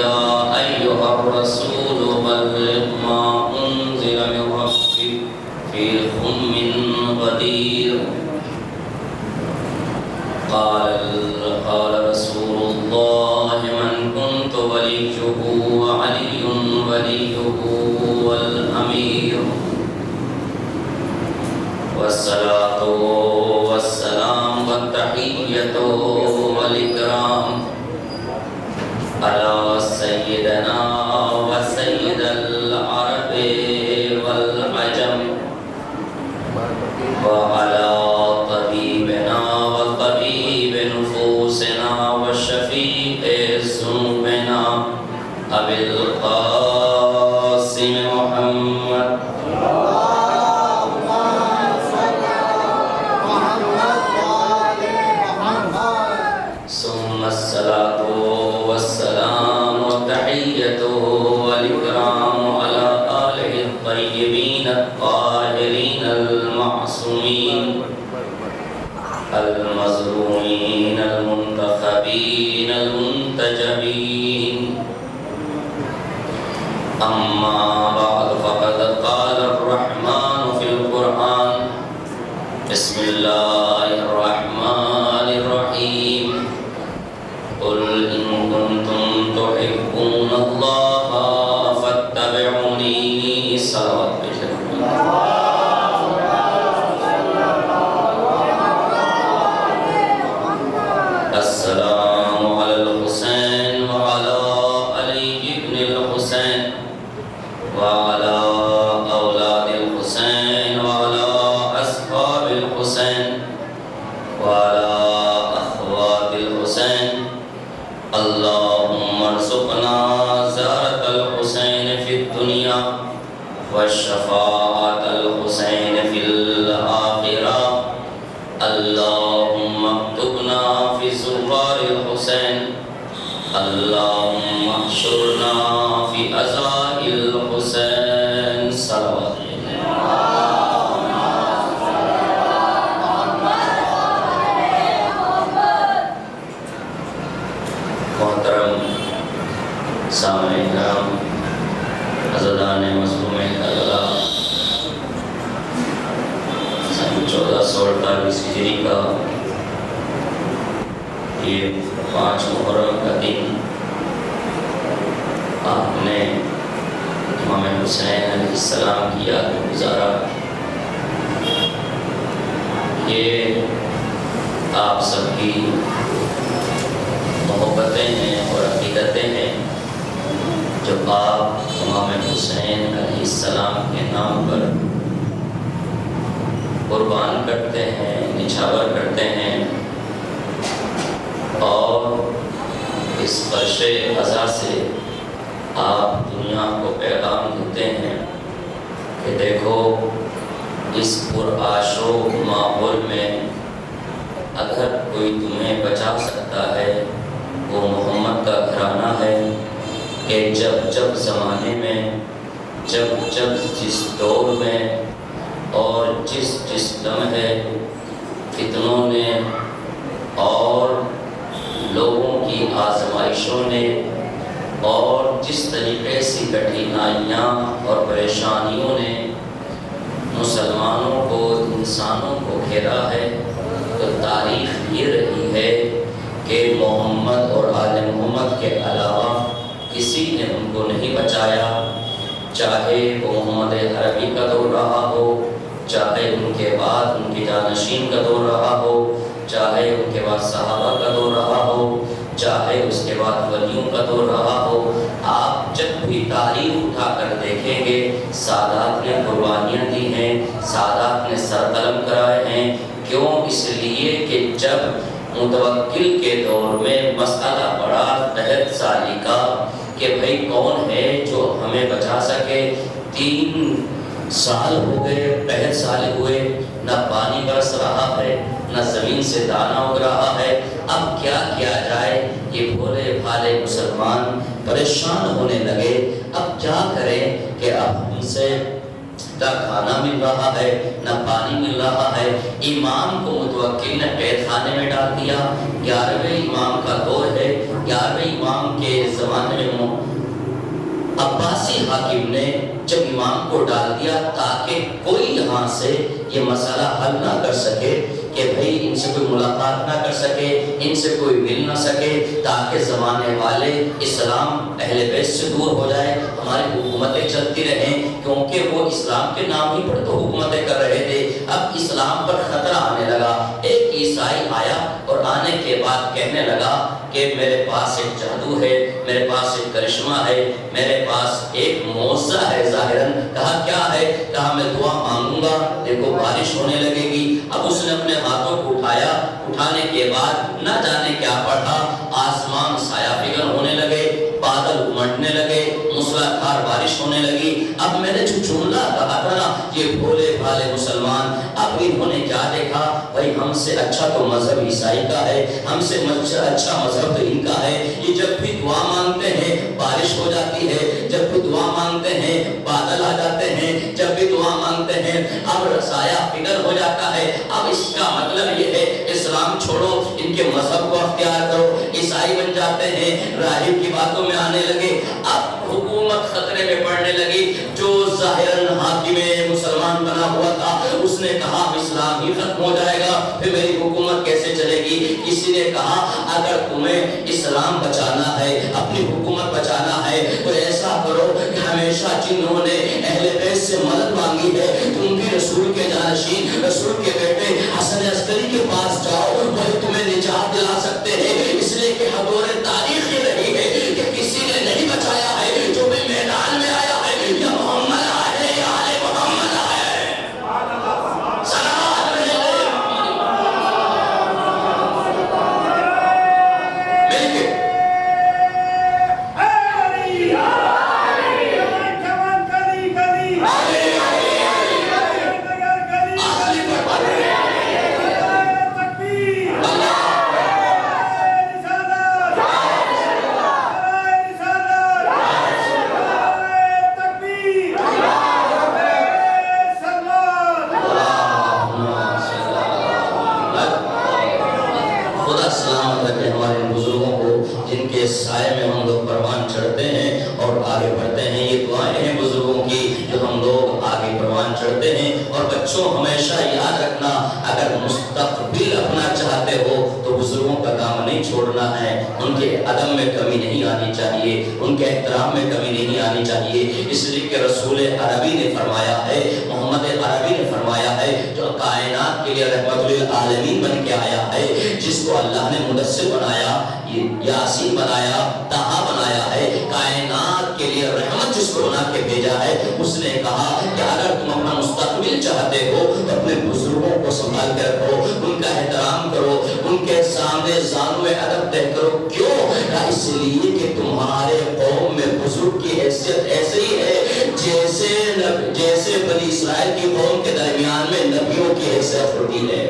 يا أيها الرسول بلغ ما أنزل من ربك في أم قدير قال رسول الله من كنت وليه وعلي وليه والأمير والصلاة والسلام والتحية والإكرام على سيدنا وسيد العرب والعجم وعلى طبيبنا وطبيب نفوسنا وشفيع ذنوبنا أبي القاسم محمد ثم الصلاة والسلام والتحية والإكرام على آله الطيبين الطاهرين المعصومين المظلومين المنتخبين المنتجبين أما بعد فقد قال الرحمن في القرآن بسم الله الرحمن الرحيم قل إن كنتم تحبون الله فاتبعوني صلوات السلام على الحسين وعلى علي بن الحسين وعلى أولاد الحسين وعلى أصحاب الحسين وعلى أخوات الحسين اللهم ارزقنا زيارة الحسين في الدنيا والشفاعة الحسين في الآخرة اللهم اكتبنا في زوار الحسين اللهم احشرنا في أزاء الحسين صلوات محترم سامعین کرام عزیزان مظلوم اللہ 1448 ہجری کا یہ 5 محرم کا دن آپ نے امام حسین علیہ السلام کی یاد میں گزارا. یہ آپ سب کی محبتیں ہیں اور عقیدتیں ہیں جو آپ امام حسین علیہ السلام کے نام پر قربان کرتے ہیں، نچھاور کرتے ہیں اور اس فرش عزا سے آپ دنیا کو پیغام دیتے ہیں کہ دیکھو اس پرآشوب ماحول میں اگر کوئی تمہیں بچا سکتا ہے وہ محمد کا گھرانہ ہے کہ جب جب زمانے میں جب جس دور میں اور جس لمحے فتنوں نے اور لوگوں کی آزمائشوں نے اور جس طریقے سے کٹھنائیاں اور پریشانیوں نے مسلمانوں کو انسانوں کو گھیرا ہے تو تاریخ یہ رہی ہے کہ محمد اور آل محمد کے علاوہ کسی نے ان کو نہیں بچایا، چاہے وہ محمد عربی کا دور رہا ہو، چاہے ان کے بعد ان کے جانشین کا دور رہا ہو، چاہے ان کے بعد صحابہ کا دور رہا ہو، چاہے اس کے بعد ولیوں کا دور رہا ہو. آپ جب بھی تاریخ اٹھا کر دیکھیں گے سادات نے قربانیاں دی ہیں، سادات نے سر قلم کرائے ہیں. کیوں؟ اس لیے کہ جب متوکل کے دور میں مسئلہ پڑا 63 سالی کا کہ بھئی کون ہے جو ہمیں بچا سکے. 3 سال ہو گئے، 65 سال ہوئے، نہ پانی برس رہا ہے نہ زمین سے دانہ اگ رہا ہے. اب کیا کیا جائے؟ یہ بھولے بھالے مسلمان پریشان ہونے لگے. اب کیا کریں کہ اب ہم سے نہ کھانا مل رہا ہے نہ پانی مل رہا ہے۔ امام کو متوکل نے قید خانے میں ڈال دیا۔ 11ویں امام کا دور ہے۔ 11ویں امام کے زمانے میں عباسی حاکم نے جب امام کو ڈال دیا تاکہ کوئی یہاں سے یہ مسئلہ حل نہ کر سکے کہ بھئی ان سے کوئی ملاقات نہ کر سکے، ان سے کوئی مل نہ سکے، تاکہ زمانے والے اسلام اہل بیت سے دور ہو جائے، ہماری حکومتیں چلتی رہیں، کیونکہ وہ اسلام کے نام ہی پر تو حکومتیں کر رہے تھے۔ اب اسلام پر خطرہ آنے لگا۔ ایک عیسائی آیا اور آنے کے بعد کہنے لگا کہ میرے پاس ایک جادو ہے، میرے پاس ایک کرشمہ ہے، میرے پاس ایک معجزہ ہے ظاہراً۔ کہا کیا ہے؟ کہا میں دعا مانگوں گا، دیکھو بارش ہونے لگے گی۔ اب اس نے اپنے ہاتھوں کو اٹھایا، اٹھانے کے بعد نہ جانے کیا پڑھا، آسمان سایہ فگن ہونے لگے، بادل امٹنے لگے، موسلادھار بارش ہونے لگی۔ اب میں نے جو جملہ کہا تھا نا، یہ بھولے بھالے مسلمان، اب انہوں نے کیا دیکھا؟ بھائی ہم سے اچھا تو مذہب عیسائی کا ہے، ہم سے اچھا مذہب تو ان کا ہے۔ یہ جب بھی دعا مانگتے ہیں بارش ہو جاتی ہے، جب بھی دعا مانگتے ہیں بادل آ جاتے ہیں، جب بھی دعا مانگتے ہیں اب سایہ فگن ہو جاتا ہے۔ اب اس کا مطلب یہ ہے اسلام چھوڑو، ان کے مذہب کو اختیار کرو۔ عیسائی بن جاتے ہیں، راہب کی باتوں میں آنے لگے۔ اب حکومت خطرے میں پڑنے لگی۔ جو ظاہراً حاکم مسلمان بنا ہوا تھا اس نے کہا اسلام ہی ختم ہو جائے گا، پھر میری حکومت کیسے چلے گی؟ کسی نے کہا اگر تمہیں اسلام بچانا ہے، اپنی حکومت بچانا ہے تو ایسا کرو کہ ہمیشہ جنہوں نے اہل بیت سے مدد مانگی ہے تم بھی رسول کے جانشین، رسول کے بیٹے حسن عسکری کے پاس جاؤ، وہی تمہیں نجات دلا سکتے ہیں۔ اس لیے کہ حضور تاریخ یہ رہی ہے کہ کسی نے نہیں بچایا ہے، جو بھی میدان میں آیا ہے یا محمد آیا ہے یا آل محمد آیا ہے۔ صلوات علیہ مل کے سائے میں ہم لوگ پروان چڑھتے ہیں اور آگے بڑھتے ہیں۔ یہ دعائیں ہیں بزرگوں کی جو ہم لوگ آگے پروان چڑھتے ہیں۔ اور بچوں ہمیشہ یاد رکھنا، اگر مستقبل اپنا چاہتے ہو تو بزرگوں کا کام نہیں چھوڑنا ہے، ان کے ادب میں کمی نہیں آنی چاہیے، ان کے احترام میں کمی نہیں آنی چاہیے۔ اس لیے کہ رسول عربی نے فرمایا ہے، محمد عربی نے فرمایا ہے، جو کائنات کے لیے رحمت للعالمین بن کے آیا ہے، جس کو اللہ نے مدثر بنایا، یاسین بنایا، طہا بنایا ہے، کائنات کے لیے رحمت جس کو بنا کے بھیجا ہے، اس نے کہا کہ اگر تم اپنا مستقبل چاہتے ہو تو اپنے بزرگوں کو سنبھال کے رکھو، ان کا احترام کرو، ان کے سامنے زانو ادب طے کرو۔ کیوں؟ اس لیے کہ تمہارے قوم میں بزرگ کی حیثیت ایسے ہی ہے جیسے بنی اسرائیل کی قوم کے درمیان میں نبیوں کی حیثیت ہوتی ہے۔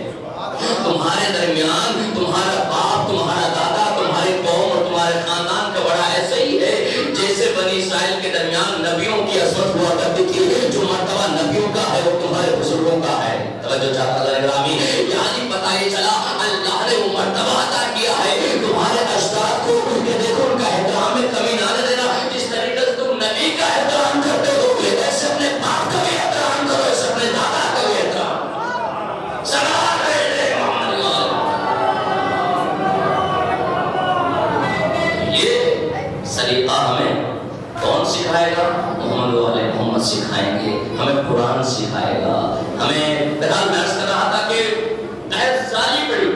تمہارے درمیان تمہارا باپ، تمہارا دادا، تمہاری قوم اور تمہارے خاندان کا بڑا ایسا ہی ہے جیسے بنی اسرائیل کے درمیان نبیوں کی عظمت ہوا کرتی تھی۔ جو مرتبہ نبیوں کا ہے وہ تمہارے بزرگوں کا ہے۔ توجہ چاہتا ہے گرامی، یعنی پتہ یہ چلا اللہ نے وہ مرتبہ عطا کیا ہے تمہارے اجداد کو کہ دیکھو ان کا احترام میں کمی نہ دینا۔ جس طریقے سے تم نبی کا احترام کرتے ہو ایسے اپنے باپ کا بھی احترام کرو، ایسے اپنے دادا کا بھی احترام۔ سلام سلیقہ ہمیں کون سکھائے گا؟ محمد والے محمد سکھائیں گے، ہمیں قرآن سکھائے گا، ہمیں بہرحال میں عرض کر رہا تھا کہ 10 سالی پڑی،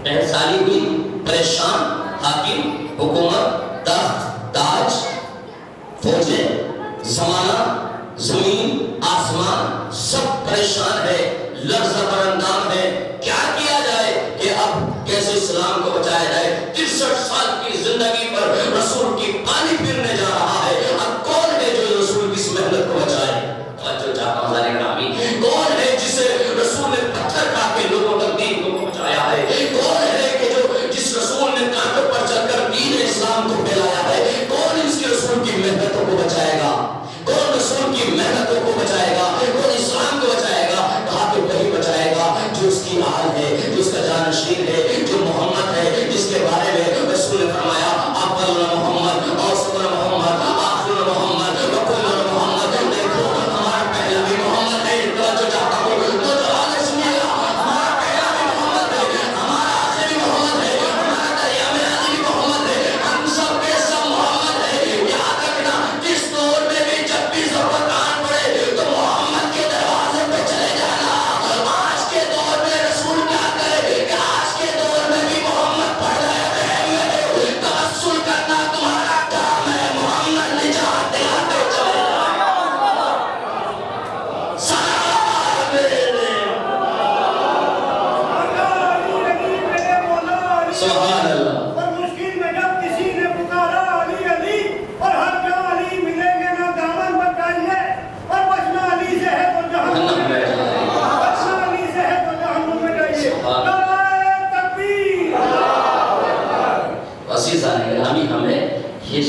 10 سالی ہوئی، پریشان حاکم، حکومت، تخت، تاج، فوجیں، زمانہ، زمین، آسمان سب پریشان ہے، لرز پر اندام ہے۔ کیا کیا جائے کہ اب کیسے اسلام کو بچایا جائے؟ 63 سال کی زندگی پر رسول کی پانی پھرنے جا رہا ہے، اب کون ہے جو رسول کی اس محنت کو بچائے؟ توجہ چاہتا ہوں ذرا گرامی، کون ہے جسے رسول نے پتھر کھا کے لوگوں تک دین کو پہنچایا ہے؟ کون ہے کہ جس رسول نے کانٹوں پر چل کر دین اسلام کو پھیلایا ہے؟ کون اس کے رسول کی محنتوں کو بچائے گا؟ کون رسول کی محنتوں کو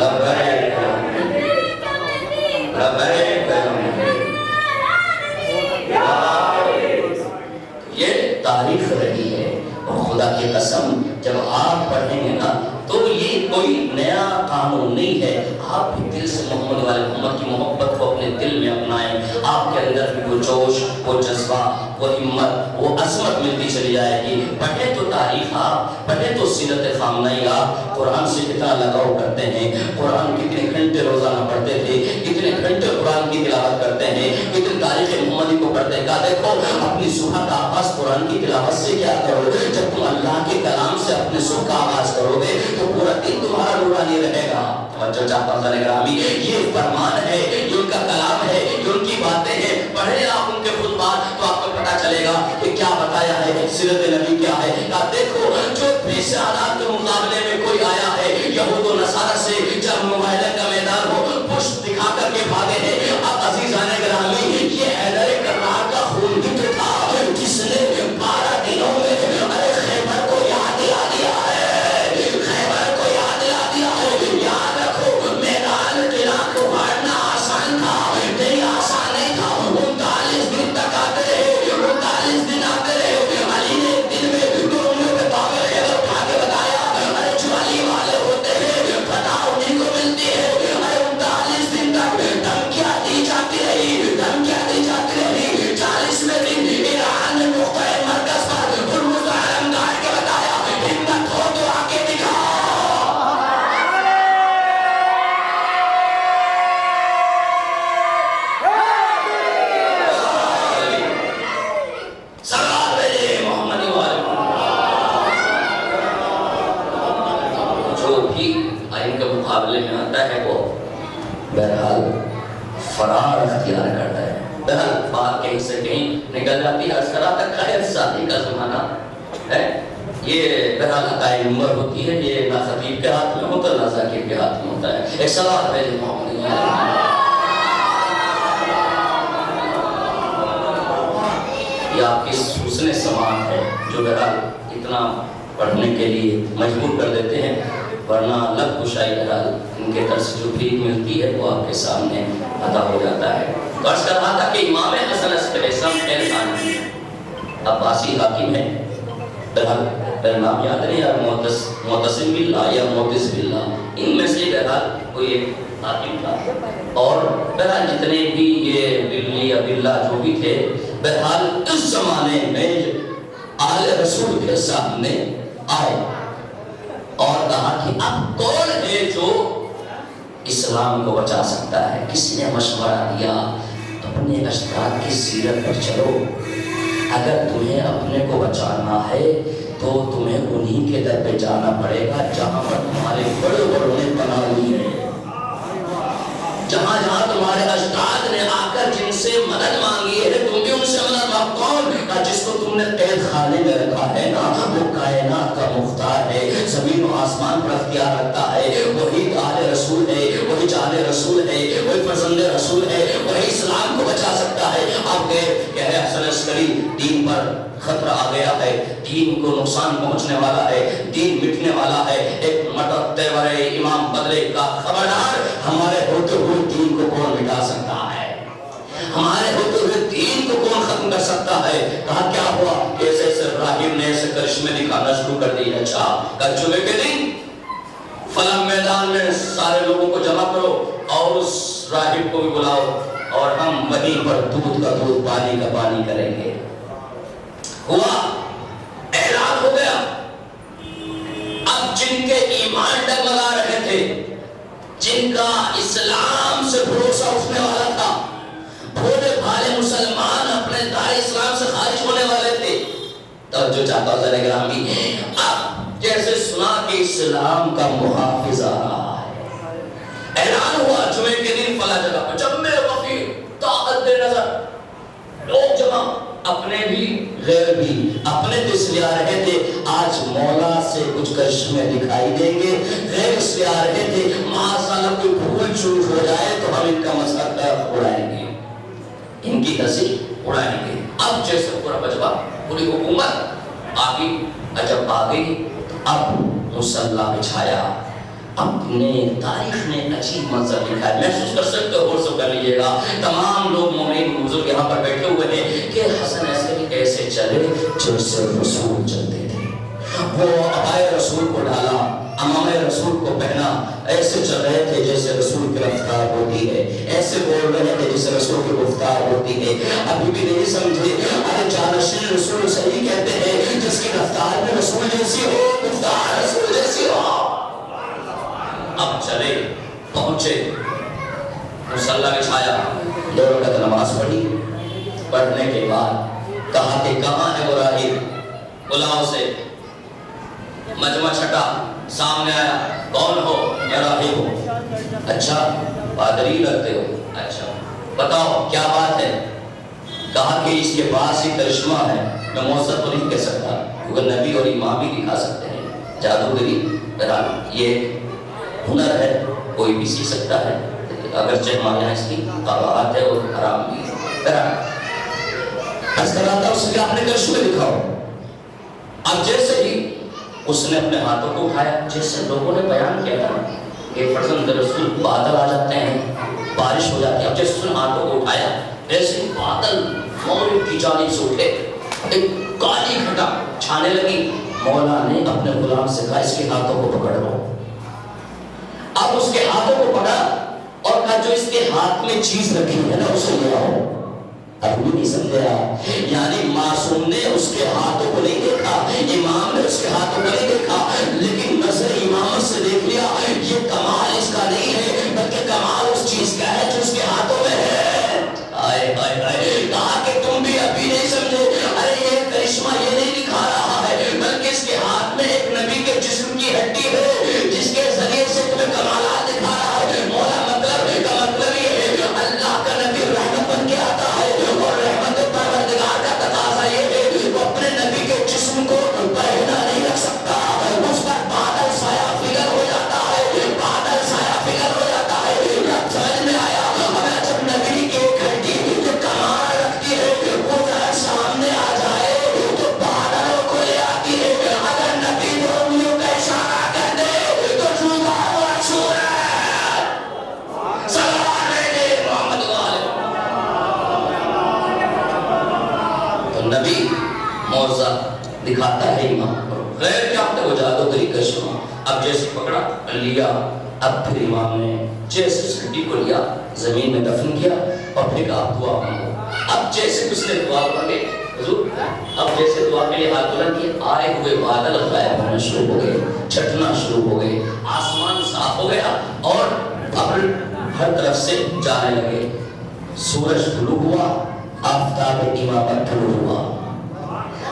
لبیک لبیک یہ تاریخ رہی ہے. اور خدا کی قسم جب آپ پڑھیں گے نا تو یہ کوئی نیا قانون نہیں ہے. آپ بھی دل سے محمد والے محمد کی محبت کو اپنے دل میں اپنائیں. آپ کے اندر بھی وہ جوش، وہ جذبہ، وہ ہمت، وہ عظمت ملتی چلی جائے گی. پڑھیں تو تاریخ آپ، پڑھیں تو سیرت خامنہ آپ. قرآن سے کتنا لگاؤ کرتے ہیں، قرآن کتنے گھنٹے روزانہ پڑھتے تھے، کتنے گھنٹے قرآن کی تلاوت کرتے ہیں، کتنے تاریخ محمدی کو پڑھتے ہیں. کہا دیکھو اپنی صبح کا آغاز قرآن کی تلاوت سے کیا کرو. جب تم اللہ کے کلام سے اپنے صبح کا آغاز کرو گے تو پورا دن تمہارا نورانی رہے گا. جو چاہتا ہوں گرامی یہ فرمان ہے، یہ ان کا کلام ہے، یہ ان کی باتیں ہیں. پڑھیں آپ ان کے خطبات تو آپ کو پتا چلے گا کہ کیا بتایا ہے، سیرت نبی کیا ہے. کہا دیکھو جو پیش حالات کے مقابلے میں کوئی آیا ہے یہود و نصارہ سے جب مباہلہ کا میدان ہو پشت دکھا کر کے بھاگے ہیں. اب عزیزان گرامی یہ حیدر کرار کا خون بھی تو تھا جس نے 12 دنوں میں خیبر کو یاد دلا دیا ہے، خیبر کو یاد دلا دیا ہے. یاد رکھو میدان قلعہ کو مارنا آسان تھا نہیں، آسان نہیں تھا. 39 دن تک آتے رہے، 39 دن آتے رہے. علی نے ایک دن میں دونوں کے بابر خیبر اٹھا کے بتایا ارے جو علی والے ہوتے ہیں پتہ انہیں کو ملتی ہے. ارے 39 دن تک دھمکیاں دی جاتی رہی، دھمکیاں دی جاتی رہی. 40ویں دن ایران نے نقطۂ مرکز پر ہرمز حرم گاڑ کے بتایا ہمت ہو تو آ کے دکھا. سرکار بھیجے محمد والے جو بھی ان کے مقابلے میں آتا ہے وہ بہرحال فرار اختیار کرتا ہے. بہرحال بات کہیں سے کہیں نکل جاتی ہے. عرض کرا تک خیر شادی کا زمانہ ہے. یہ بہرحال عطائے نمبر ہوتی ہے، یہ نہ خطیب کے ہاتھ میں ہوتا نہ ذاکر کے ہاتھ میں ہوتا ہے. ایک سوال ہے محمد یہ آپ کی حسن سماعت ہے جو بہرحال اتنا پڑھنے کے لیے مجبور کر دیتے ہیں، ورنہ لب کشائی بہرحال ان کے طرف سے جو بھی ملتی ہے وہ آپ کے سامنے عطا ہو جاتا ہے. عرض کر رہا تھا کہ امام حسن عسکری عباسی حاکم ہے. بہرحال میرا نام یاد نہیں یار، معتصم باللہ یا معتز باللہ، ان میں سے بہرحال کوئی ایک حاکم تھا. اور بہرحال جتنے بھی یہ بلی یا بلہ جو بھی تھے بہرحال اس زمانے میں آل رسول کے سامنے آئے اور کہا کہ اب کون ہے جو اسلام کو بچا سکتا ہے. کسی نے مشورہ دیا اپنے اجداد کی سیرت پر چلو، اگر تمہیں اپنے کو بچانا ہے تو تمہیں انہی کے در پہ جانا پڑے گا جہاں پر تمہارے بڑے بڑوں نے پناہ لی ہے، جہاں جہاں تمہارے اجداد نے آ کر جن سے مدد مانگی ہے تم بھی ان سے مدد مانگو. کون؟ جس کو تم نے قید خانے میں رکھا ہے نا وہ کائنات کا مختار ہے، زمین و آسمان پر اختیار رکھتا ہے. وہی آل رسول ہے، وہی جان رسول ہے، وہی فرزند رسول ہے، وہی اسلام کو بچا سکتا ہے. آپ کہ حسن عسکری دین پر خطرہ آ گیا ہے، دین کو نقصان پہنچنے والا ہے، دین مٹنے والا ہے. ایک مٹر تیور امام بدلے کا خبردار، ہمارے ہوتے ہوئے دین کو کون مٹا سکتا ہے، ہمارے ہوتے ہوئے دین کو کون ختم کر سکتا ہے. کہا کیا ہوا؟ ایسے ابراہیم نے ایسے کرشمے دکھانا شروع کر دی. اچھا کل جمعے کے دن فلاں میدان میں سارے لوگوں کو جمع کرو اور اس راہب کو بھی بلاؤ اور ہم وہیں پر دودھ کا دودھ پانی کا پانی کریں گے. ہوا، اعلان ہو گیا. اب جن کے ایمان ڈگمگا رہے تھے، جن کا اسلام سے بھروسہ اٹھنے والا تھا، بھولے بھالے مسلمان اپنے دار اسلام سے خارج ہونے والے تھے، توجہ چاہتا ہوں ذرا گرامی. اب جیسے سنا کہ اسلام کا محافظ آ رہا ہے، اعلان ہوا جمعے کے دن فلاں جگہ پر جب میں وفی طاقت دے نظر لوگ جمع، اپنے بھی غیر بھی. اپنے تو اس لیے آ رہے تھے آج مولا سے کچھ کرشمے دکھائی دیں گے، غیر اس لیے آ رہے تھے معاذاللہ کوئی بھول چوک ہو جائے تو ہم ان کا مسئلہ اڑائیں گے، ان کی ہنسی اڑائیں گے. اب جیسے پورا بجوا پوری حکومت آگئی، جب آ گئی اب مصلی بچھایا، اپنے تاریخ نے عجیب منظر لکھا ہے. محسوس کر سکتے ہو, غور سے کر لیجیے گا. تمام لوگ مومنین بزرگ یہاں پر بیٹھے ہوئے ہیں کہ حسن ایسے چلے جیسے رسول چلتے تھے. وہ عبائے رسول کو ڈالا, امامِ رسول کو پہنا, ایسے چل رہے تھے جیسے رسول کی رفتار ہوتی ہے, ایسے بول رہے تھے جیسے رسول کی گفتار ہوتی ہے. ابھی بھی نہیں سمجھے, ارے جانشین رسول صحیح کہتے ہیں جس کی رفتار میں رسول جیسی ہو, گفتار رسول جیسی ہو. اب چلے, پہنچے, مصلی بچھایا, 2 رکعت نماز پڑھی. پڑھنے کے بعد کہا کہ کہاں ہے وہ راہب, بلاؤ سے. مجمع چھٹا, سامنے آیا, کون ہو؟ میں راہب ہوں. اچھا, پادری لگتے ہو, اچھا بتاؤ کیا بات ہے؟ کہا کہ اس کے پاس ہی کرشمہ ہے. میں موثر تو نہیں کہہ سکتا کیونکہ نبی اور امام ہی دکھا سکتے ہیں. جادوگری یہ ہنر ہے, کوئی بھی سیکھ سکتا ہے, اگرچہ ہمارے یہاں اس کی قواعد ہے اور حرام بھی ہے. عرض کر رہا تھا اس کے آپ نے کرشمے دکھاؤ. اب جیسے ہی اس نے اپنے ہاتھوں کو اٹھایا, جیسے لوگوں نے بیان کیا تھا کہ فرزند رسول بادل آ جاتے ہیں, بارش ہو جاتی ہے. اب جیسے اس نے ہاتھوں کو اٹھایا, ایسے بادل مغرب کی جانب سے اٹھے, ایک کالی گھٹا چھانے لگی. مولا نے اپنے غلام سے کہا اس کے ہاتھوں کو پکڑ لو. اب اس کے ہاتھوں کو پکڑا اور کہا جو اس کے ہاتھ میں چیز رکھی ہے نا اسے لے آؤ. اب بھی نہیں سمجھا, یعنی معصوم نے اس کے ہاتھوں کو نہیں دیکھا, امام نے اس کے ہاتھوں کو نہیں دیکھا, لیکن نظر امامت سے دیکھ لیا یہ کمال اس کا نہیں ہے بلکہ کمال اس چیز کا ہے جو اس کے ہاتھوں میں ہے. آئے آئے آئے, کہا کہ تم بھی ابھی نہیں سمجھے, ارے یہ کرشمہ یہ نہیں دکھا رہا ہے بلکہ اس کے ہاتھ میں ایک نبی کے جسم کی ہڈی ہے جس کے ذریعے سے تمہیں کمالات دکھا رہا ہے. مولا مطلب کا مطلب یہ ہے اللہ کا نبی رحمت بن کے آتا ہے, اور رحمت پروردگار کا تقاضا یہ ہے وہ اپنے نبی کے جسم کو پہنا نہیں رکھ سکتا, اس پر بادل سایہ فگر ہو جاتا ہے, بادل سایہ فگر ہو جاتا ہے. جب سمجھ میں آیا ہمیں جب نبی کی ایک ہڈی جو کمال رکھتی ہے وہ ذرا سامنے آ جائے تو بادلوں کو لے آتی ہے. اگر نبی نے انگلیوں کا اشارہ کر دے تو جھوٹا ہوا چھوڑ ہے. صلوات علیہ محمد نبی موضع دکھاتا ہے امام, غیر کیا ہوتا ہے وہ جادوگری کرشمہ. اب جیسے پکڑا لیا, اب پھر امام نے جیسے اس ہڈی کو لیا زمین میں دفن کیا اور پھر کہا دعا مانگو. اب جیسے اس نے دعا مانگے حضور, اب جیسے دعا کے لیے ہاتھ بلند کیے, آئے ہوئے بادل غائب ہونا شروع ہو گئے, چھٹنا شروع ہو گئے, آسمان صاف ہو گیا اور ابر ہر طرف سے جانے لگے. سورج طلوع ہوا, آفتاب امامت طلوع ہوا.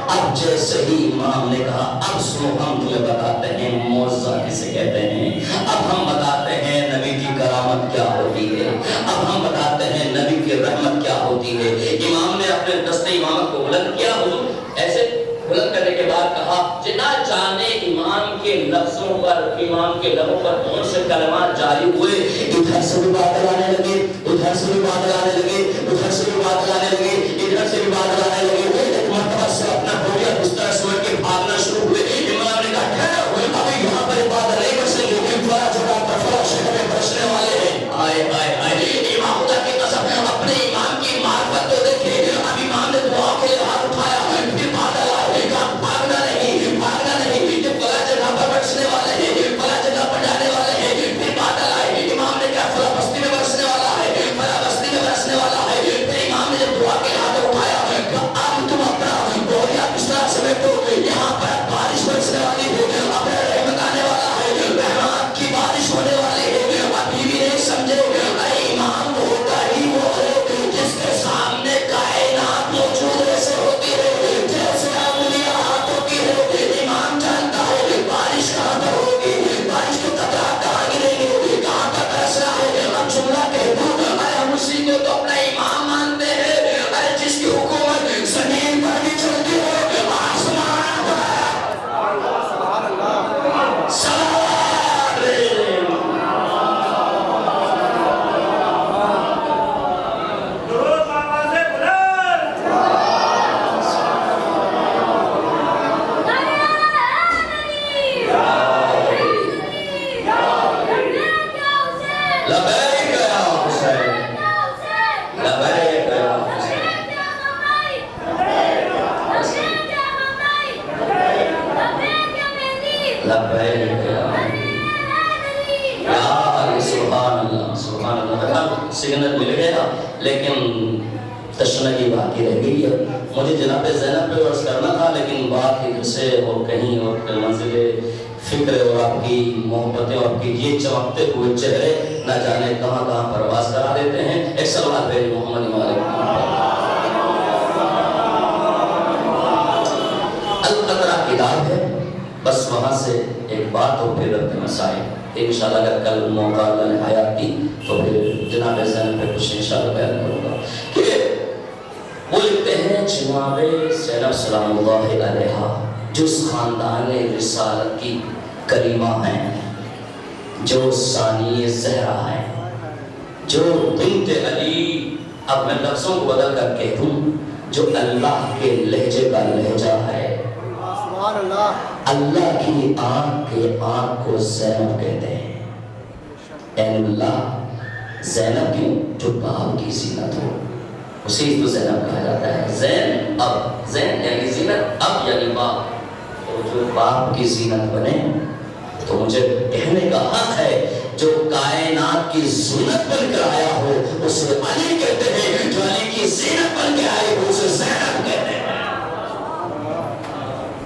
اب جیسے ہی امام نے کہا اب سنو ہم تمہیں بتاتے ہیں معجزہ کسے کہتے ہیں, اب ہم بتاتے ہیں نبی کی کرامت کیا ہوتی ہے, اب ہم بتاتے ہیں نبی کی رحمت کیا ہوتی ہے. امام نے اپنے دست امامت کو بلند کیا, حضور ایسے بلند کرنے کے بعد کہا جنا جانے امام کے لفظوں پر, امام کے لبوں پر کون سے کلمات جاری ہوئے. ادھر سے بھی بادل آنے لگے, ادھر سے بھی بادل آنے لگے, ادھر سے بھی بادل آنے لگے, ادھر سے بھی بادل آنے لگے. ایک مرتبہ سے اپنا بوریہ بستر سمجھ کے بھاگنا شروع ہوئے. امام نے کہا ٹھہرو, ابھی یہاں پر بادل نہیں برسیں گے, فلاں جگہ پر فلاں شہر میں برسنے والے ہیں. آئے آئے آئے, امام خدا کی قسم اپنے امام کی معرفت تو دیکھے. اب امام نے دعا کے لیے ہاتھ اٹھایا, پھر بادل آئے, کہا بھاگنا نہیں, بھاگنا نہیں, یہ فلاں جگہ پر برسنے والے ہیں, فلاں جگہ پر جانے والے ہیں. پھر بادل آئے, امام نے کہا فلاں بستی میں برسنے والا ہے, فلاں بستی میں برسنے والا لبیک یا حسین، لبیک یا حسین، لبیک یا علی، سبحان اللہ سبحان اللہ۔ سگنل مل گیا لیکن تشنگی باقی رہ گئی ہے۔ مجھے جناب زینب پہ عرض کرنا تھا لیکن بات ادھر سے اور کہیں اور منزل فکر اور آپ کی محبتیں اور آپ کی یہ چمکتے ہوئے چہرے نہ جانے کہاں کہاں پرواز کرا دیتے ہیں۔ ایک صلوات بھیج محمد القطرہ کتاب ہے، بس وہاں سے ایک بات اور پھر ربط مسائل انشاءاللہ اگر کل موقع اللہ نے حیات دی تو پھر جناب زینب پہ کچھ انشاءاللہ بیان کروں گا کہ وہ لکھتے ہیں جناب زینب سلام اللہ علیہا جو اس خاندان رسالت کی کریمہ ہیں، جو ثانی زہرا ہیں، جو بنت علی، اب میں لفظوں کو بدل کر کہہ دوں، جو اللہ کے لہجے کا لہجہ ہے۔ اللہ کی آنکھ کے آنکھ کو زینب کہتے ہیں۔ این اللہ زینب کیوں؟ جو باپ کی زینت ہو، اسی تو زینب کہا جاتا ہے۔ زین اب، زین یعنی زینت، اب یعنی باپ، تو جو باپ کی زینت بنے تو مجھے کہنے کا حق ہے جو کائنات کی زینت بن کر آیا ہو اسے علی کہتے ہیں، جو علی کی زینت بن کے آئے ہو اسے زینب کہتے ہیں۔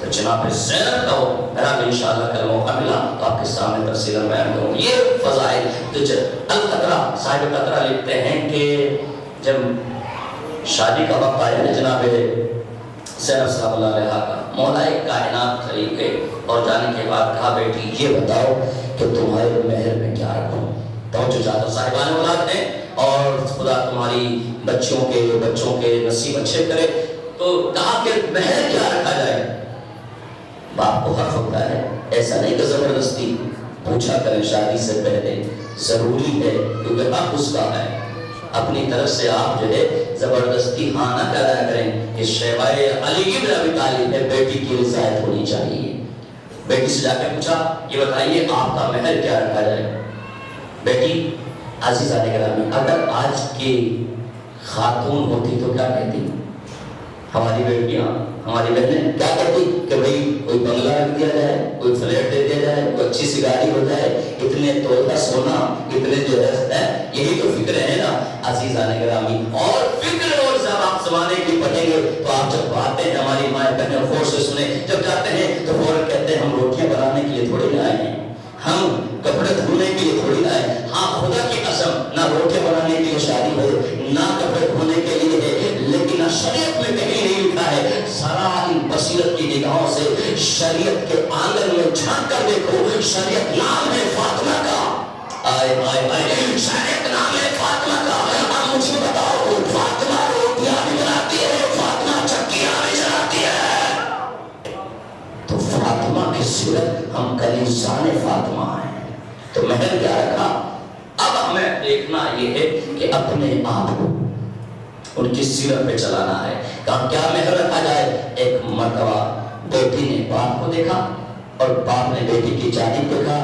تو جناب زینب کا ہو میرا بھی انشاءاللہ کل موقع ملا تو آپ کے سامنے تفصیل بیان کروں۔ یہ فضائل تو القطرہ صاحب قطرہ لکھتے ہیں کہ جب شادی کا وقت آیا نا جناب زینب صلی اللہ علیہ کا، مولا کائنات قریب گئے اور جانے کے بعد کہا بیٹی یہ بتاؤ کہ تمہارے مہر میں کیا رکھوں؟ توجہ چاہتا صاحبان اولاد ہیں اور خدا تمہاری بچوں کے نصیب اچھے کرے، تو کہا کہ مہر کیا رکھا جائے؟ باپ کو حق ہوتا ہے، ایسا نہیں کہ زبردستی پوچھا کریں شادی سے پہلے، ضروری ہے کیونکہ حق اس کا ہے۔ اپنی طرف سے آپ جو ہے زبردستی ہاں نہ کرایا کریں کہ شیبائے علی ابن ابی طالب ہے، بیٹی کی رضایت ہونی چاہیے۔ بیٹی سے جا کے پوچھا یہ بتائیے آپ کا مہر کیا رکھا جائے؟ بیٹی عزیزہ نگرامی اگر آج کی خاتون ہوتی تو کیا کہتی؟ ہماری بیٹیاں ہماری بہنیں کیا کہتی کہ بھئی کوئی بنگلہ رکھ دیا جائے، کوئی فلیٹ دے دیا جائے، کوئی اچھی سی گاڑی ہو جائے، اتنے تولہ سونا، اتنے جو ہے یہی تو فکر ہے نا عزیزان گرامی۔ اور فکر اور جب آپ زمانے کی پڑھیں گے تو آپ جب آتے ہیں ہماری مائیں بہنیں غور سے سنیں، جب جاتے ہیں تو فوراً کہتے ہیں ہم روٹیاں بنانے کے لیے تھوڑی نہ آئے ہیں، ہم کپڑے دھونے کے لیے تھوڑی نہ آئے۔ ہاں خدا کی قسم نہ روٹیاں بنانے کے لیے شادی ہو نہ کپڑے دھونے کے لیے ہے، لیکن شریعت میں کہیں نہیں لکھا ہے۔ سرائے بصیرت کی نگاہوں سے شریعت کے آنگن میں جھانک کر دیکھو، شریعت نام ہے فاطمہ کا، آئے آئے آئے شریعت نام ہے فاطمہ کا۔ اب مجھے بتاؤ فاطمہ روٹیاں بھی بناتی ہے، فاطمہ چکیاں بھی چلاتی ہے، تو فاطمہ کی سیرت ہم کنیزان فاطمہ ہیں۔ تو مہر کیا رکھا؟ اب ہمیں دیکھنا یہ ہے کہ اپنے آپ کو ان کی سیرت پہ چلانا ہے۔ کہا کیا مہر رکھا جائے؟ ایک مرتبہ بیٹی نے باپ کو دیکھا اور باپ نے بیٹی کی جانب دیکھا،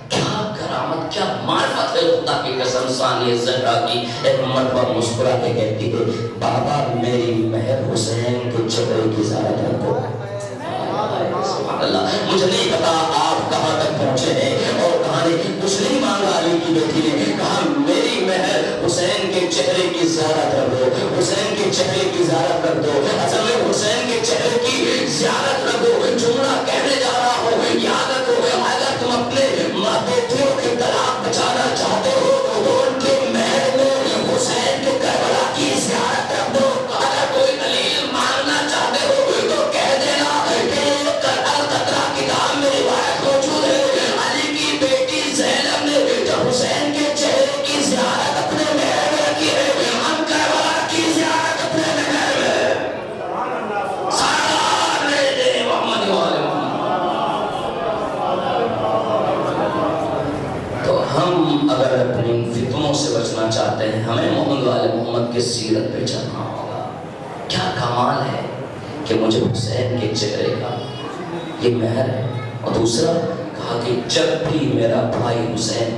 کیا کرامت کیا معرفت ہے خدا کی قسم ثانی زہرا کی۔ ایک مرتبہ مسکرا کے کہتی ہے بابا میری مہر حسین کے چہرے کی زیارت رکھو۔ اللہ مجھے نہیں پتا آپ کہاں تک پہنچے ہیں اور کہاں نہیں، کچھ نہیں مانگا علی کی بیٹی نے، کہا میری مہر حسین کے چہرے کی زیارت رکھ دو، حسین کے چہرے کی زیارت رکھ دو، اصل میں حسین کے چہرے کی زیارت رکھ دو۔ جملہ کہنے جا رہا ہوں یاد رکھو، اگر تم اپنے بیٹیوں کی طلاق بچانا چاہتے ہو تو ان کے مہر میں حسین کے کربلا کی زیارت رکھ دو۔ اگر کوئی دلیل مانگنا چاہتے ہو تو کہہ دینا کہ القطرہ کتاب میں روایت موجود ہے، علی کی بیٹی زینب نے جب حسین کے چہرے کی زیارت اپنے مہر میں رکھی ہے، ہم کربلا کی زیارت اپنے مہر میں سارا لے دے محمد والے محمد۔ تو ہم اگر اپنی فتنوں سے بچنا چاہتے ہیں ہمیں محمد والے محمد کے سیرت پہ چلنا ہوگا۔ کیا کمال ہے کہ مجھے حسین کے چہرے کا یہ مہر ہے۔ اور دوسرا کہا کہ جب بھی میرا بھائی حسین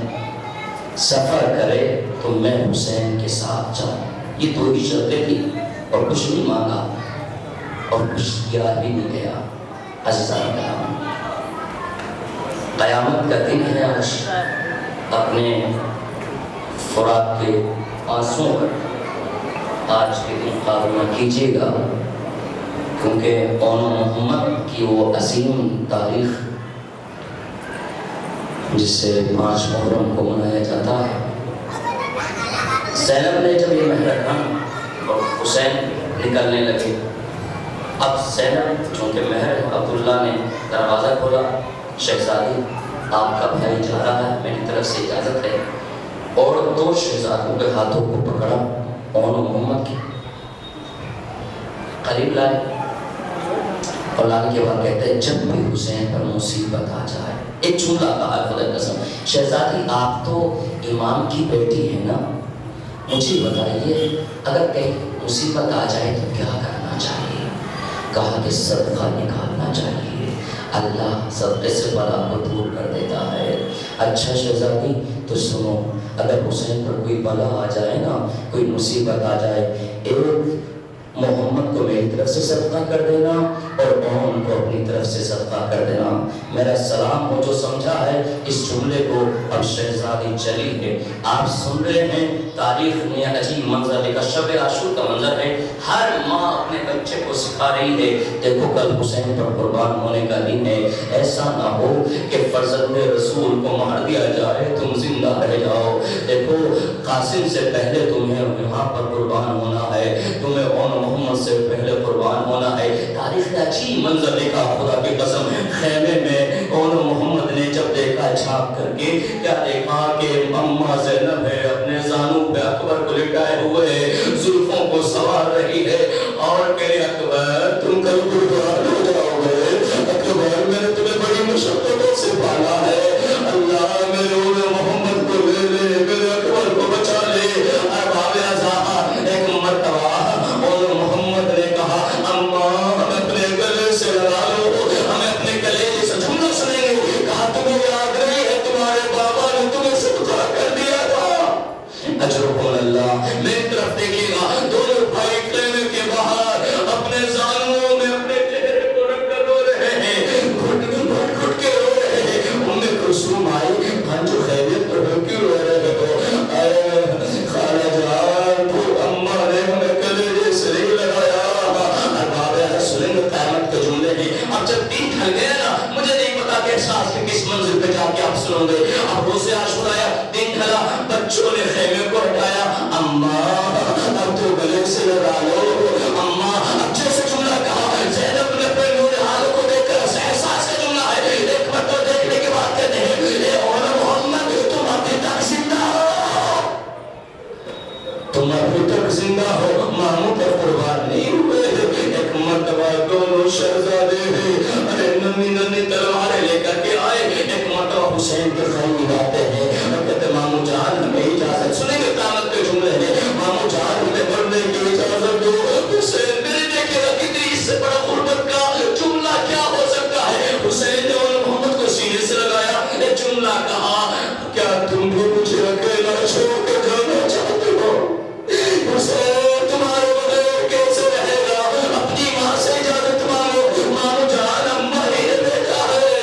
سفر کرے تو میں حسین کے ساتھ جاؤں. یہ دو ہی شرطیں تھی اور کچھ نہیں مانگا اور کچھ کیا بھی نہیں گیا. عزیزان کرام، قیامت کا دن ہے آج. اپنے فرات کے آنسوں پر آج کے دن قابو کیجیے گا، کیونکہ اون محمد کی وہ عظیم تاریخ جس سے 5 محرم کو منایا جاتا ہے. زینب نے جب یہ مہر رکھا اور حسین نکلنے لگے، اب زینب چونکہ مہر عبداللہ نے دروازہ کھولا، شہزادی آپ کا بھائی جا رہا ہے، میری طرف سے اجازت ہے. اور 2 شہزادوں کے ہاتھوں کو پکڑا، اون محمد کے قریب لائے اور لانے کے بعد کہتے ہیں جب بھی حسین پر مصیبت آ جائے، ایک جملہ کہا خدا قسم، شہزادی آپ تو امام کی بیٹی ہیں نا، مجھے بتائیے اگر کہیں مصیبت آ جائے تو کیا کرنا چاہیے؟ کہا کہ صدقہ نکالنا چاہیے، اللہ صدقے سے بلا کو دور کر دیتا ہے. اچھا شہزادی تو سنو، اگر حسین پر کوئی بلا آ جائے نا، کوئی مصیبت آ جائے، ایک محمد کو میری طرف سے صدقہ کر دینا اور اون کو اپنی طرف سے صدقہ کر دینا. میرا سلام ہو جو سمجھا ہے اس جملے کو. اب شہزادی چلی ہے. آپ سن رہے ہیں تاریخ میں عجیب منظر، ایک شب عاشور کا منظر ہے. ہر ماں اپنے بچے کو سکھا رہی ہے دیکھو کل حسین پر قربان ہونے کا دن ہے، ایسا نہ ہو کہ فرزند رسول کو مار دیا جائے تم زندہ رہ جاؤ. دیکھو قاسم سے پہلے تمہیں یہاں پر قربان ہونا ہے، تمہیں اون محمد سے پہلے قربان ہونا ہے. تاریخ نے اچھی منظر دیکھا خدا کی قسم. خیمے میں اون محمد نے جب دیکھا جھانک کر کے، کیا دیکھا کہ اماں زینب ہے، اپنے زانوں پہ اکبر کو لٹائے ہوئے، زلفوں کو سوار رہی ہے اور کہے اکبر تم کل قربان ہو جاؤ گے. اکبر میں نے تمہیں بڑی مشقتوں سے پالا ہے، اللہ میرے اون محمد کو لے لے، میرے اکبر کو بچا لے. اب آوے ازاہا ایک مرتبہ محمد نے کہا اماں ہمیں اپنے گلے سے لگا لو، ہمیں اپنے گلے سے جملہ سنیں گے. کہا تمہیں یاد نہیں ہے تمہارے بابا نے تمہیں صدقہ کر دیا تھا؟ اجرکم اللہ. میری طرف دیکھیے گا، دونوں بھائی خیمے کے باہر اپنے زانوں میں اپنے چہرے کو رکھ کر رو رہے ہیں، گھٹ گھٹ کے رو رہے ہیں. ام کلثوم آئی، جو خیریت پر ہو کیوں رو رہے ہو؟ اے خالہ جان تو اماں نے ہمیں گلے سے نہیں لگایا. قیامت کے جملے ہیں. اب جب دن ڈھل گیا نا، مجھے نہیں پتا کہ احساس کے کس منزل پہ جا کے آپ سنو گے. اب روزے عاشور آیا، دن ڈھلا، بچوں نے خیمے کو ہٹایا. اماں اب تو گلے سے لگا لو. اماں اب جیسے جملہ کہا، زینب نے اپنے نور حال کو دیکھ کر احساس کا جملہ ہے. ایک مرتبہ دیکھنے کے بعد کہتے ہیں اے اون محمد تم ابھی تک زندہ ہو، تم ابھی تک زندہ ہو، ماموں پر قربان نہیں ہوئے. ایک مرتبہ دونوں شہزادے ہیں، ارے نمی نمی تلواریں لے کر کے آئے. ایک مرتبہ حسین کے خیمے آتے ہیں اور کہتے ماموں جان ہمیں اجازت، سنیں گے قیامت کے جملے ہیں، ماموں جان ہمیں مرنے کی اجازت دو. حسین میرے دیکھے گا کتنی اس سے بڑا غربت کا جملہ کیا ہو سکتا ہے. حسین نے اون محمد کو سینے سے لگایا، ایک جملہ کہا کیا تم بھی مجھے اکیلا چھوڑ کے جانا چاہتے ہو؟ حسین تمہارے بغیر کیسے رہے گا؟ اپنی ماں سے اجازت مانگو. مامو جان اماں ہی نے بھیجا ہے.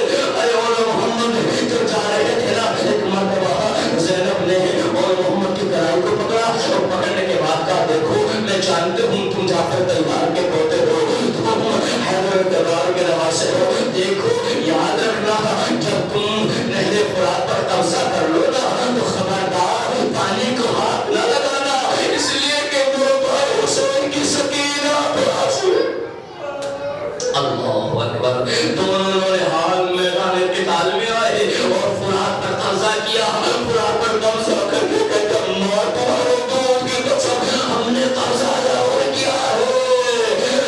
ارے اون محمد جو جا رہے تھے نا، ایک مرتبہ زینب نے اون محمد کی کلائی کو پکڑا اور پکڑنے کے بعد کہا دیکھو میں جانتے ہوں تم جعفر تلوار کے پوتے ہو، تم حیدر تلوار کے نواسے ہو. دیکھو یاد رکھنا جب تم نہر فرات پر قبضہ کر لو نا تو خبردار پانی کو ہاتھ نہ لگانا، اس لیے کہ میرے بھائی حسین کی سکینہ پیاس ہے. اللہ اکبر. دونوں نے حال میدان قتال میں آئے اور فرات پر قبضہ کیا. فرات پر قبضہ کر کے کہتے اماں تمہارے دودھ کی قسم ہم نے قبضہ ضرور کیا ہے،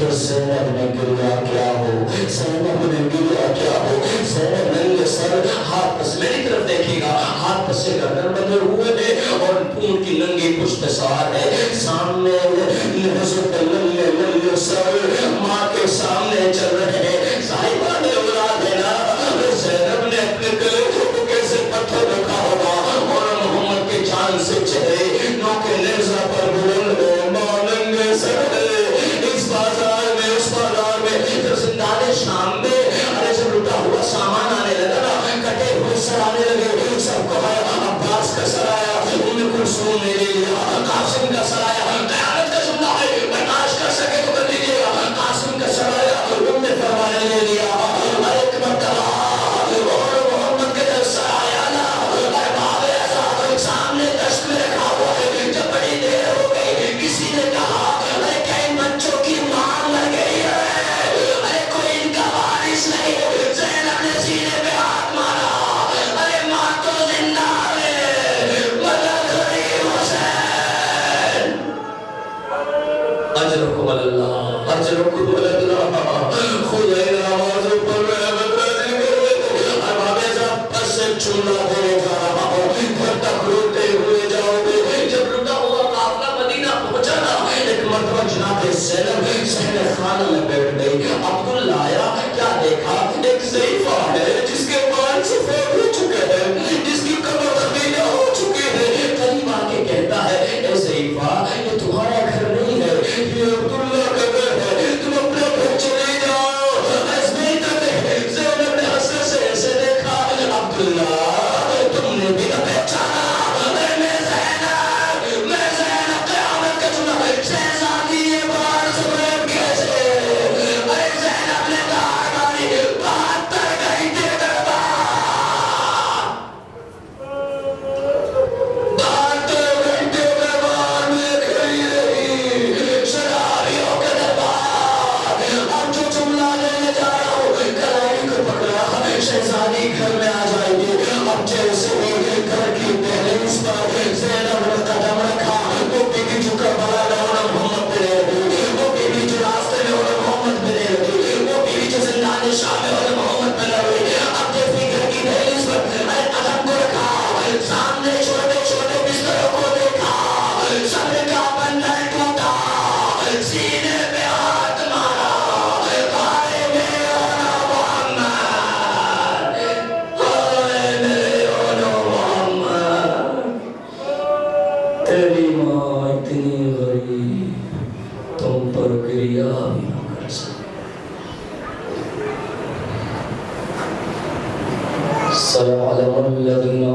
تو زینب نے گریا کیا ہو، زینب نے گریا کیا ہو، زینب ننگے سر ہاتھ پس، میری طرف دیکھیے گا، ہاتھ پسے گردن بندھے ہوئے ہیں اور اون کی ننگی پشت سوار ہے، سامنے حضرت ننگے سر ماں کے سامنے چل رہے ہیں، صاحبہ نے اولاد ہے نا، زینب نے اپنے گلے کو کیسے پتھر رکھا ہوگا اور محمد کے جان سے چہرے نوکے نیزہ پر بلند ہے، ماں ننگے سر ہے، اس بازار میں اس بازار میں جب زندان شام میں ارے جب لٹا ہوا سامان آنے لگا نا، کٹے ہوئے سر آنے لگے، سب کو آیا، عباس کا سر آیا، ام کلثوم نے لے لیا، قاسم کا سر آیا، قیامت کا جملہ ہے، برداشت کر سکے تو کر لیجیے گا، قاسم کا سر آیا، ام نے فرمانے لے لیا، ایک مرتبہ اور محمد کے جب سر آیا نا، اے باب ایسا سامنے دشت میں رکھا ہوا ہے، جب بڑی دیر ہو گئی، کسی نے کہا ارے کئی بچوں کی ماں مر گئی ہے، ارے کوئی ان کا وارث نہیں، زینب نے سینے پہ ہاتھ مارا، ارے ماں تو زندہ ہے، مدد غریب حسین، اجرکم اللہ، اجرکم اللہ، خدا نمازوں پر رحمت نازل کرے، اب صاحب پس سے چملہ دینے جا رہا ہوں، گھر تک روتے ہوئے جاؤ گے، جب لٹا ہوا قافلہ مدینہ پہنچا نا، ایک مرتبہ جناب زینب صحن خانہ میں بیٹھ گئی، عبداللہ آیا، کیا دیکھا، ایک ضعیفہ ہے جس کے بال سفید ہو چکے ہیں، جس کی کمر خمیلہ ہو چکے ہیں، قریب آ کے کہتا ہے اے ضعیفہ یہ تمہارا گھر نہیں ہے، یہ عبداللہ کا گھر ہے، تم اپنے گھر چلے جاؤ، ایسے ہی کرتے، زینب نے حسرت سے ایسے دیکھا، عبداللہ تم نے بھی نہ پہچانا، میں زینب قیامت کا چنا شہزادی یہ بار سفید کیسے، ارے زینب نے کہا ہماری 72 گھنٹے کے بعد 72 گھنٹے کے بعد میں کھڑی رہی شرابیوں کے دربار، اب جو جملہ لینے جا رہا ہوں کلائی کو پکڑا، شہزادی گھر میں آ جائے گی، اب جیسے ہی گھر کی دہلیز پر زینب نے قدم رکھا، وہ بی بی جو کربلا میں اور محمد پہ لے لگی، وہ بی بی جو راستے میں اور محمد پہ لے لگی، وہ بی بی جو زندان شام میں اور محمد پہ لے لگی، اب جیسے گھر کی دہلیز پر قدم کو رکھا، سامنے چھوٹے چھوٹے بستروں کو دیکھا، صبر کا بندھن ٹوٹا، سینے پہ ہاتھ مارا، ہائے میرے اونا محمد، ہائے میرے اونا محمد، تیری ماں اتنی غریب تم پر گریا بھی نہ کر سکے، سَيَعْلَمُ الَّذِينَ